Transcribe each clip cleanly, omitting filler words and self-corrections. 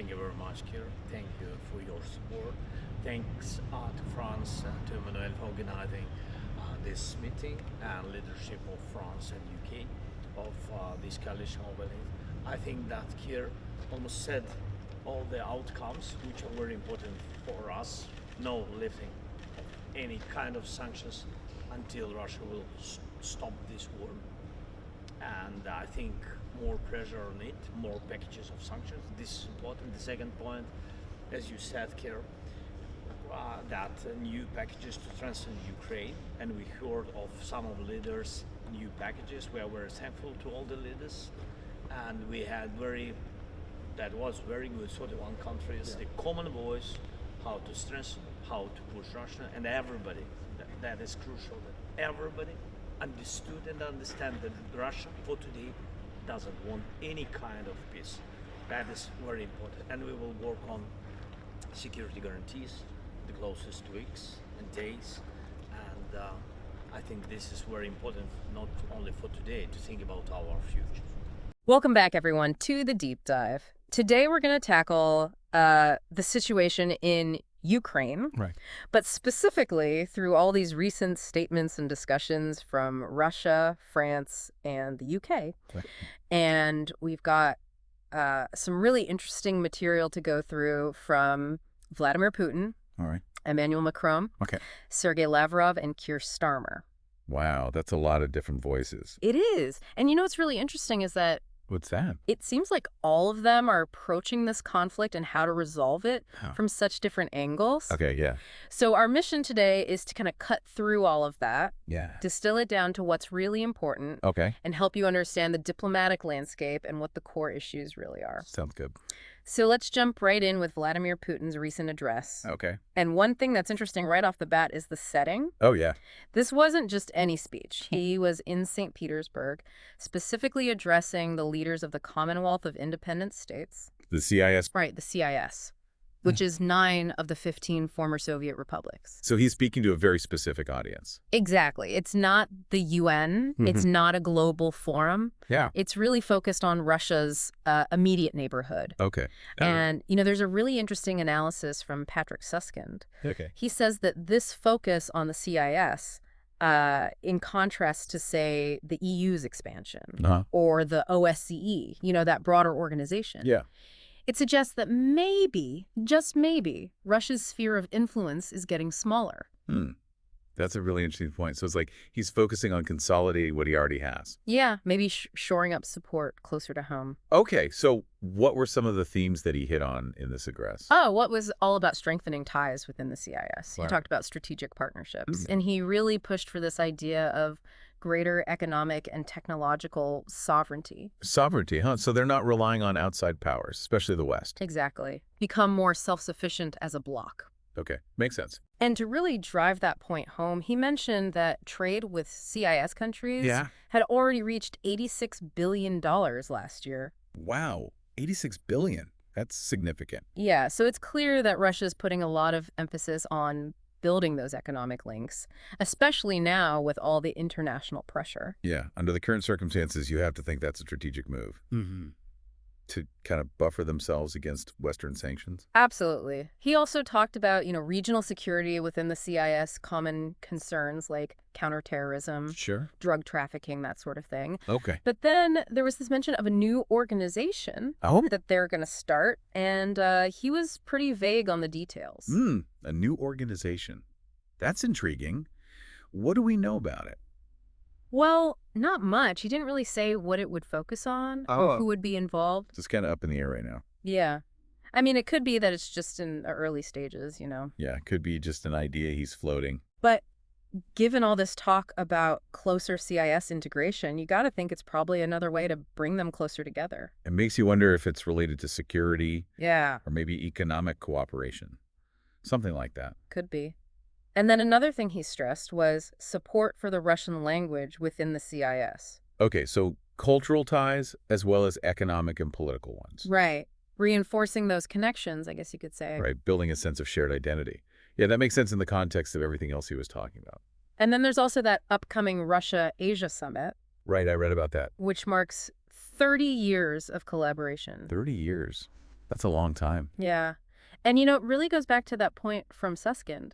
Thank you very much, Kir. Thank you for your support. Thanks to France and to Emmanuel for organizing this meeting and leadership of France and UK of this coalition of allies. I think that Kir almost said all the outcomes which are very important for us. No lifting of any kind of sanctions until Russia will stop this war. And I think more pressure on it, more packages of sanctions. This is important. The second point, as you said, Kir, that new packages to strengthen Ukraine, and we heard of some of the leaders' new packages. We are very thankful to all the leaders, and we had that was very good. 41 countries, the common voice, how to strengthen, how to push Russia, and everybody. That is crucial. That everybody understood and understand that Russia for today doesn't want any kind of peace. That is very important, and we will work on security guarantees the closest weeks and days, and I think this is very important not only for today, to think about our future. Welcome back, everyone, to the deep dive. Today we're going to tackle the situation in Ukraine, Right. but specifically through all these recent statements and discussions from Russia, France, and the UK. Right. And we've got some really interesting material to go through from Vladimir Putin, All right. Emmanuel Macron, Okay. Sergei Lavrov, and Keir Starmer. Wow, that's a lot of different voices. It is. And you know what's really interesting is that What's that? it seems like all of them are approaching this conflict and how to resolve it How? from such different angles. Okay, yeah. So our mission today is to kind of cut through all of that, Yeah. distill it down to what's really important, Okay, and help you understand the diplomatic landscape and what the core issues really are. sounds good. So let's jump right in with Vladimir Putin's recent address. Okay. And one thing that's interesting right off the bat is the setting. Oh, yeah. This wasn't just any speech. He was in St. Petersburg, specifically addressing the leaders of the Commonwealth of Independent States. The CIS. Right, the CIS, which is 9 of the 15 former Soviet republics. So he's speaking to a very specific audience. Exactly. It's not the UN. It's not a global forum. Yeah. It's really focused on Russia's immediate neighborhood. Okay. And, there's a really interesting analysis from Patrick Suskind. Okay. He says that this focus on the CIS, in contrast to, say, the EU's expansion Uh-huh. or the OSCE, that broader organization, Yeah. it suggests that maybe, just maybe, Russia's sphere of influence is getting smaller. That's a really interesting point. So it's like he's focusing on consolidating what he already has. Yeah, maybe shoring up support closer to home. Okay, so what were some of the themes that he hit on in this address? Oh, what was all about strengthening ties within the CIS. He Wow. talked about strategic partnerships, and he really pushed for this idea of greater economic and technological sovereignty. Sovereignty, huh? So they're not relying on outside powers, especially the West. Exactly. Become more self-sufficient as a bloc. Okay, makes sense. And to really drive that point home, he mentioned that trade with CIS countries had already reached $86 billion last year. Wow, 86 billion. That's significant. Yeah, so it's clear that Russia's putting a lot of emphasis on building those economic links, especially now with all the international pressure. Yeah, under the current circumstances, you have to think that's a strategic move to kind of buffer themselves against Western sanctions. Absolutely. He also talked about, regional security within the CIS, common concerns like counterterrorism, Sure. drug trafficking, that sort of thing. Okay. But then there was this mention of a new organization Oh. that they're going to start, and he was pretty vague on the details. A new organization. That's intriguing. What do we know about it? Well, not much. He didn't really say what it would focus on or who would be involved. It's kind of up in the air right now. Yeah. I mean, it could be that it's just in the early stages, Yeah, it could be just an idea he's floating. But given all this talk about closer CIS integration, you got to think it's probably another way to bring them closer together. It makes you wonder if it's related to security Yeah, or maybe economic cooperation. Something like that. could be. And then another thing he stressed was support for the Russian language within the CIS. Okay, so cultural ties as well as economic and political ones. Right. Reinforcing those connections, I guess you could say. Right, building a sense of shared identity. Yeah, that makes sense in the context of everything else he was talking about. And then there's also that upcoming Russia-Asia summit, Right, I read about that. which marks 30 years of collaboration. 30 years. That's a long time. Yeah. And, it really goes back to that point from Suskind.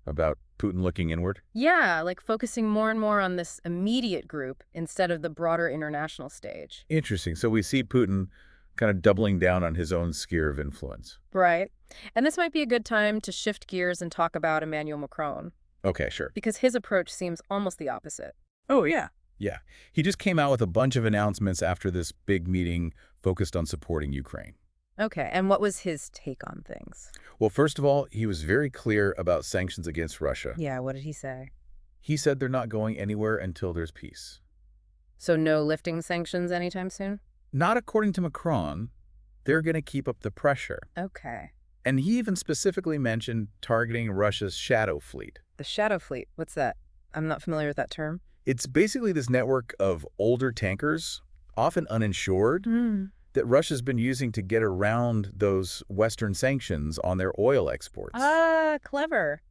About Putin looking inward? Yeah, like focusing more and more on this immediate group instead of the broader international stage. Interesting. So we see Putin kind of doubling down on his own sphere of influence. Right. And this might be a good time to shift gears and talk about Emmanuel Macron. Okay, sure. Because his approach seems almost the opposite. Oh, yeah. Yeah. He just came out with a bunch of announcements after this big meeting focused on supporting Ukraine. Okay, and what was his take on things? Well, first of all, he was very clear about sanctions against Russia. Yeah, what did he say? He said they're not going anywhere until there's peace. So no lifting sanctions anytime soon? Not according to Macron. They're going to keep up the pressure. Okay. And he even specifically mentioned targeting Russia's shadow fleet. The shadow fleet, what's that? I'm not familiar with that term. It's basically this network of older tankers, often uninsured, that Russia's been using to get around those Western sanctions on their oil exports. Ah, clever.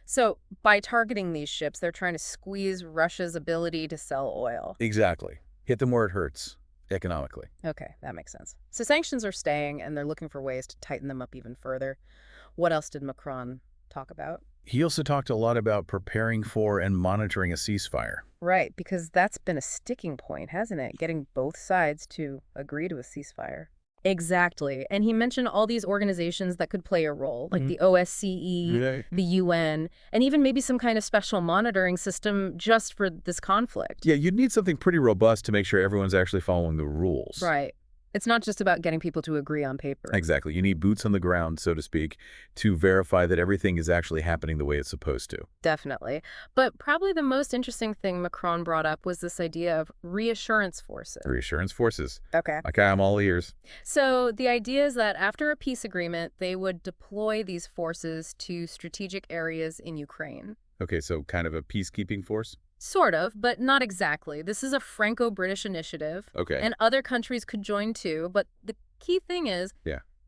So by targeting these ships, they're trying to squeeze Russia's ability to sell oil. Exactly. Hit them where it hurts, economically. Okay, that makes sense. So sanctions are staying, and they're looking for ways to tighten them up even further. What else did Macron talk about? He also talked a lot about preparing for and monitoring a ceasefire. Right, because that's been a sticking point, hasn't it? Getting both sides to agree to a ceasefire. Exactly. And he mentioned all these organizations that could play a role, like the OSCE, the UN, and even maybe some kind of special monitoring system just for this conflict. Yeah, you'd need something pretty robust to make sure everyone's actually following the rules. Right. It's not just about getting people to agree on paper. Exactly. You need boots on the ground, so to speak, to verify that everything is actually happening the way it's supposed to. Definitely. But probably the most interesting thing Macron brought up was this idea of reassurance forces. Reassurance forces. Okay. Okay, I'm all ears. So the idea is that after a peace agreement, they would deploy these forces to strategic areas in Ukraine. Okay, so kind of a peacekeeping force? Sort of, but not exactly. This is a Franco-British initiative. Okay. And other countries could join too, but the key thing is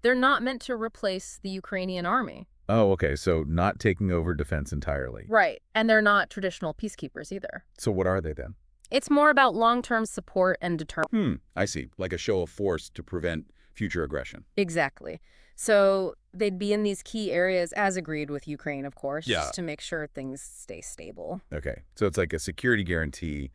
they're not meant to replace the Ukrainian army. Oh, okay, so not taking over defense entirely. Right, and they're not traditional peacekeepers either. So what are they then? It's more about long-term support and deterrence. I see. Like a show of force to prevent future aggression. Exactly. So they'd be in these key areas, as agreed with Ukraine, of course, just to make sure things stay stable. Okay, so it's like a security guarantee,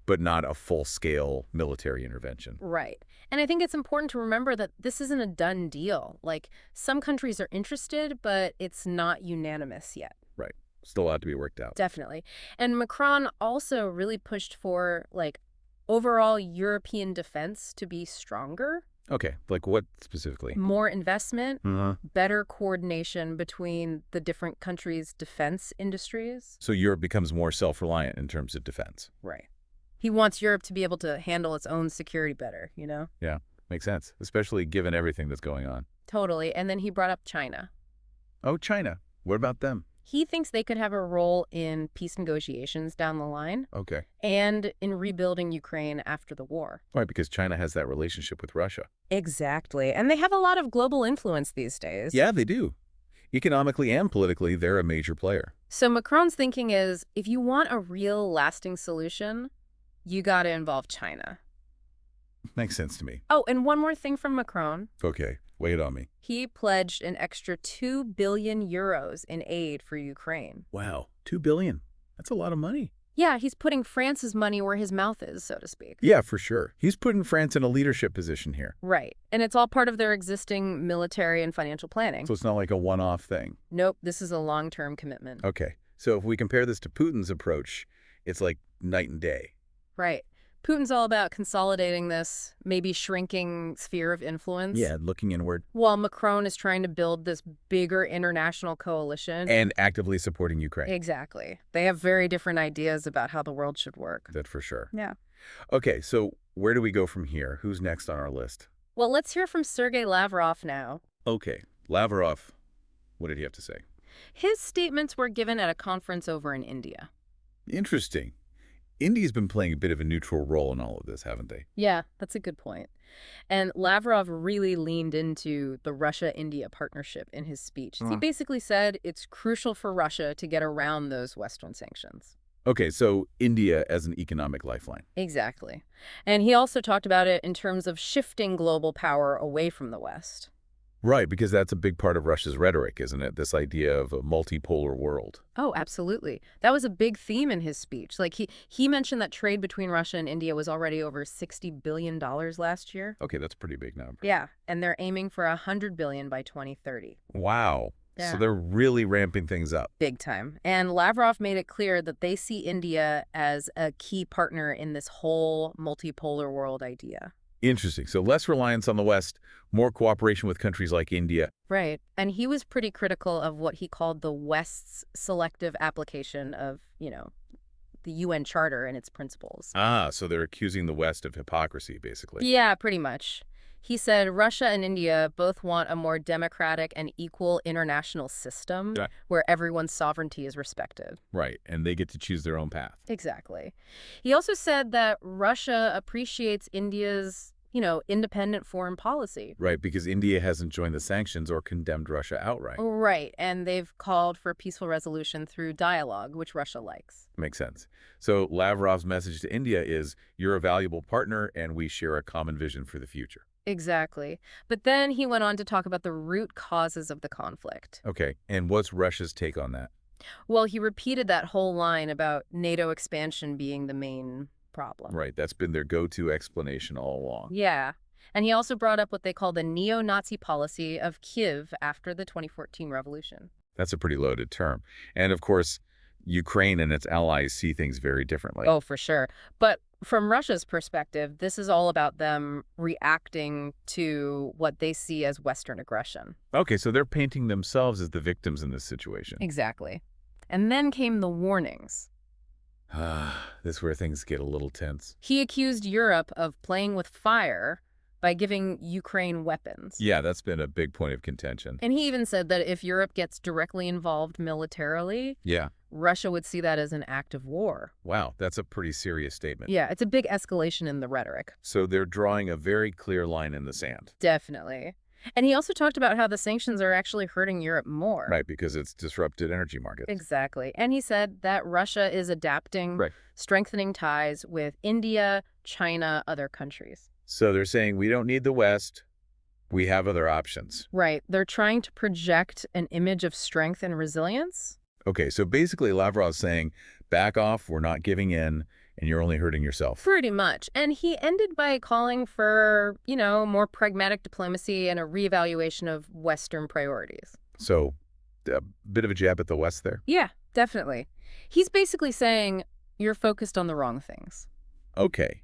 but not a full-scale military intervention. Right. And I think it's important to remember that this isn't a done deal. Like, some countries are interested, but it's not unanimous yet. Right. Still a lot to be worked out. Definitely. And Macron also really pushed for, overall European defense to be stronger. Okay, like what specifically? More investment, better coordination between the different countries' defense industries. So Europe becomes more self-reliant in terms of defense. Right. He wants Europe to be able to handle its own security better, Yeah, makes sense, especially given everything that's going on. Totally. And then he brought up China. Oh, China. What about them? He thinks they could have a role in peace negotiations down the line. Okay. And in rebuilding Ukraine after the war. Right, because China has that relationship with Russia. Exactly. And they have a lot of global influence these days. Yeah, they do. Economically and politically, they're a major player. So Macron's thinking is, if you want a real lasting solution, you got to involve China. Makes sense to me. Oh, and one more thing from Macron. Okay, wait on me. He pledged an extra 2 billion euros in aid for Ukraine. Wow, 2 billion. That's a lot of money. Yeah, he's putting France's money where his mouth is, so to speak. Yeah, for sure. He's putting France in a leadership position here. Right. And it's all part of their existing military and financial planning. So it's not like a one-off thing. Nope, this is a long-term commitment. Okay, so if we compare this to Putin's approach, it's like night and day. Right. Putin's all about consolidating this, maybe shrinking sphere of influence. Yeah, looking inward. While Macron is trying to build this bigger international coalition. And actively supporting Ukraine. Exactly. They have very different ideas about how the world should work. That for sure. Yeah. Okay, so where do we go from here? Who's next on our list? Well, let's hear from Sergei Lavrov now. Okay, Lavrov. What did he have to say? His statements were given at a conference over in India. Interesting. India's been playing a bit of a neutral role in all of this, haven't they? Yeah, that's a good point. And Lavrov really leaned into the Russia-India partnership in his speech. He basically said it's crucial for Russia to get around those Western sanctions. Okay, so India as an economic lifeline. Exactly. And he also talked about it in terms of shifting global power away from the West. Right, because that's a big part of Russia's rhetoric, isn't it? This idea of a multipolar world. Oh, absolutely. That was a big theme in his speech. Like he mentioned that trade between Russia and India was already over $60 billion last year. Okay, that's a pretty big number. Yeah, and they're aiming for $100 billion by 2030. Wow. Yeah. So they're really ramping things up. Big time. And Lavrov made it clear that they see India as a key partner in this whole multipolar world idea. Interesting. So less reliance on the West, more cooperation with countries like India. Right. And he was pretty critical of what he called the West's selective application of, the UN Charter and its principles. Ah, so they're accusing the West of hypocrisy, basically. Yeah, pretty much. He said Russia and India both want a more democratic and equal international system where everyone's sovereignty is respected. Right, and they get to choose their own path. Exactly. He also said that Russia appreciates India's, independent foreign policy. Right, because India hasn't joined the sanctions or condemned Russia outright. Right, and they've called for a peaceful resolution through dialogue, which Russia likes. Makes sense. So Lavrov's message to India is, you're a valuable partner and we share a common vision for the future. Exactly. But then he went on to talk about the root causes of the conflict. Okay, and what's Russia's take on that? Well, he repeated that whole line about NATO expansion being the main problem. Right, that's been their go-to explanation all along. Yeah. And he also brought up what they call the neo-Nazi policy of Kiev after the 2014 revolution. That's a pretty loaded term. And of course, Ukraine and its allies see things very differently. Oh, for sure. But from Russia's perspective, this is all about them reacting to what they see as Western aggression. Okay, so they're painting themselves as the victims in this situation. Exactly. And then came the warnings. This is where things get a little tense. He accused Europe of playing with fire by giving Ukraine weapons. Yeah, that's been a big point of contention. And he even said that if Europe gets directly involved militarily, Russia would see that as an act of war. Wow, that's a pretty serious statement. Yeah, it's a big escalation in the rhetoric. So they're drawing a very clear line in the sand. Definitely. And he also talked about how the sanctions are actually hurting Europe more. Right, because it's disrupted energy markets. Exactly. And he said that Russia is adapting, strengthening ties with India, China, other countries. So they're saying we don't need the West. We have other options. Right. They're trying to project an image of strength and resilience. Okay, so basically Lavrov's saying, back off, we're not giving in, and you're only hurting yourself. Pretty much. And he ended by calling for, more pragmatic diplomacy and a reevaluation of Western priorities. So a bit of a jab at the West there? Yeah, definitely. He's basically saying you're focused on the wrong things. Okay.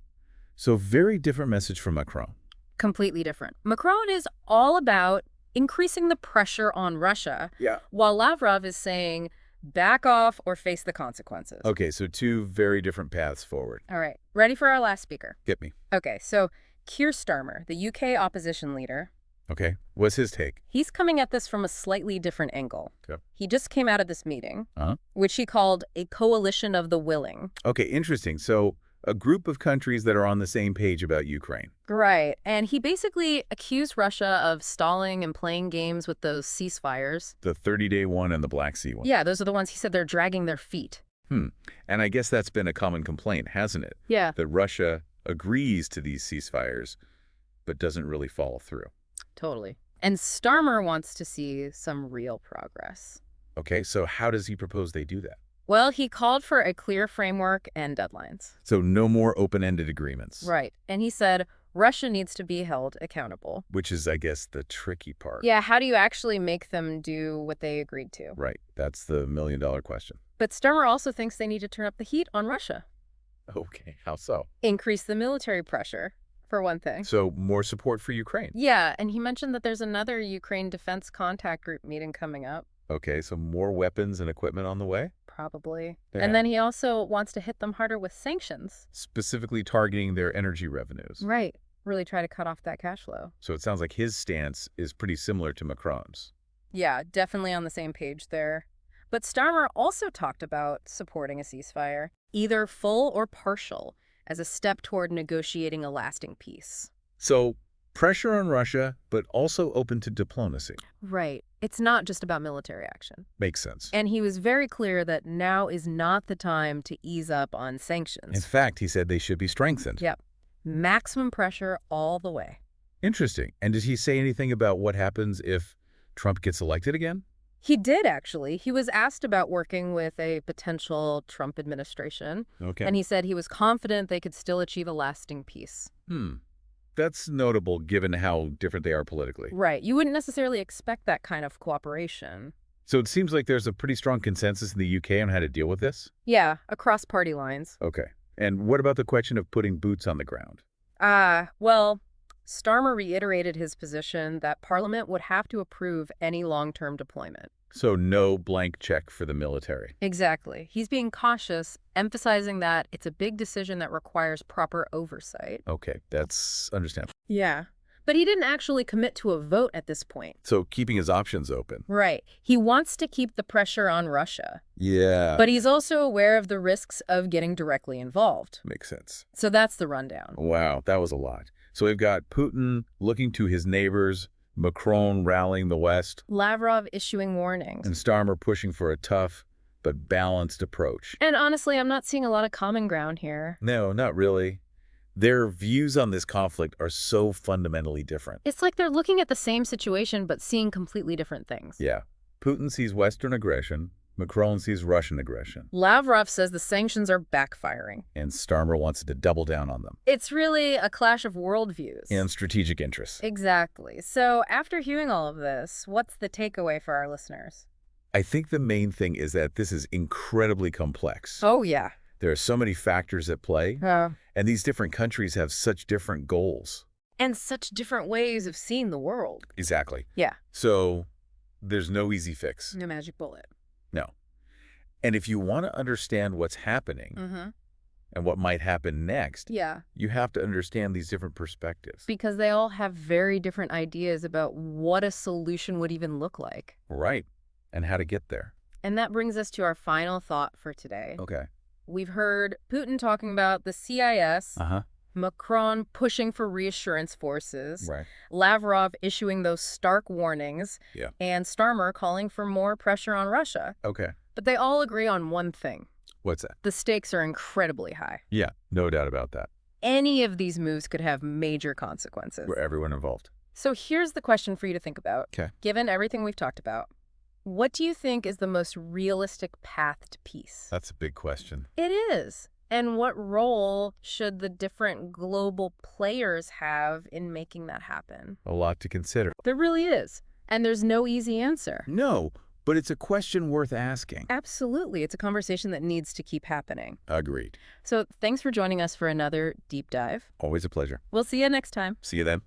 So very different message from Macron. Completely different. Macron is all about increasing the pressure on Russia, while Lavrov is saying back off or face the consequences. Okay, so two very different paths forward. All right. Ready for our last speaker? Get me. Okay, so Keir Starmer, the UK opposition leader. Okay, what's his take? He's coming at this from a slightly different angle. Okay. He just came out of this meeting, which he called a coalition of the willing. Okay, interesting. So a group of countries that are on the same page about Ukraine. Right. And he basically accused Russia of stalling and playing games with those ceasefires. The 30-day one and the Black Sea one. Yeah, those are the ones he said they're dragging their feet. And I guess that's been a common complaint, hasn't it? Yeah. That Russia agrees to these ceasefires, but doesn't really follow through. Totally. And Starmer wants to see some real progress. Okay, so how does he propose they do that? Well, he called for a clear framework and deadlines. So no more open-ended agreements. Right. And he said Russia needs to be held accountable. Which is, I guess, the tricky part. Yeah, how do you actually make them do what they agreed to? Right. That's the million-dollar question. But Starmer also thinks they need to turn up the heat on Russia. Okay, how so? Increase the military pressure, for one thing. So more support for Ukraine. Yeah, and he mentioned that there's another Ukraine Defense Contact Group meeting coming up. Okay, so more weapons and equipment on the way? Probably. Yeah. And then he also wants to hit them harder with sanctions. Specifically targeting their energy revenues. Right. Really try to cut off that cash flow. So it sounds like his stance is pretty similar to Macron's. Yeah, definitely on the same page there. But Starmer also talked about supporting a ceasefire, either full or partial, as a step toward negotiating a lasting peace. So pressure on Russia, but also open to diplomacy. Right. It's not just about military action. Makes sense. And he was very clear that now is not the time to ease up on sanctions. In fact, he said they should be strengthened. Yep. Maximum pressure all the way. Interesting. And did he say anything about what happens if Trump gets elected again? He did, actually. He was asked about working with a potential Trump administration, Okay. and he said he was confident they could still achieve a lasting peace. That's notable given how different they are politically. Right. You wouldn't necessarily expect that kind of cooperation. So it seems like there's a pretty strong consensus in the UK on how to deal with this? Yeah, across party lines. Okay. And what about the question of putting boots on the ground? Well, Starmer reiterated his position that Parliament would have to approve any long-term deployment. So no blank check for the military. Exactly. He's being cautious, emphasizing that it's a big decision that requires proper oversight. Okay, that's understandable. Yeah. But he didn't actually commit to a vote at this point. So keeping his options open. Right. He wants to keep the pressure on Russia. Yeah. But he's also aware of the risks of getting directly involved. Makes sense. So that's the rundown. Wow, that was a lot. So we've got Putin looking to his neighbors, Macron rallying the West, Lavrov issuing warnings. and Starmer pushing for a tough but balanced approach. And honestly, I'm not seeing a lot of common ground here. No, not really. Their views on this conflict are so fundamentally different. It's like they're looking at the same situation but seeing completely different things. Yeah. Putin sees Western aggression, Macron sees Russian aggression, Lavrov says the sanctions are backfiring. and Starmer wants to double down on them. It's really a clash of worldviews. And strategic interests. Exactly. So after hearing all of this, what's the takeaway for our listeners? I think the main thing is that this is incredibly complex. Oh, yeah. There are so many factors at play, and these different countries have such different goals. And such different ways of seeing the world. Exactly. Yeah. So there's no easy fix. No magic bullet. No. And if you want to understand what's happening and what might happen next, Yeah. you have to understand these different perspectives. Because they all have very different ideas about what a solution would even look like. Right. And how to get there. And that brings us to our final thought for today. Okay. We've heard Putin talking about the CIS, Macron pushing for reassurance forces, Right. Lavrov issuing those stark warnings, Yeah. and Starmer calling for more pressure on Russia. Okay. But they all agree on one thing. What's that? The stakes are incredibly high. Yeah, no doubt about that. Any of these moves could have major consequences. For everyone involved. So here's the question for you to think about. Okay. Given everything we've talked about, what do you think is the most realistic path to peace? That's a big question. It is. And what role should the different global players have in making that happen? A lot to consider. There really is. And there's no easy answer. No, but it's a question worth asking. Absolutely. It's a conversation that needs to keep happening. Agreed. So thanks for joining us for another deep dive. Always a pleasure. We'll see you next time. See you then.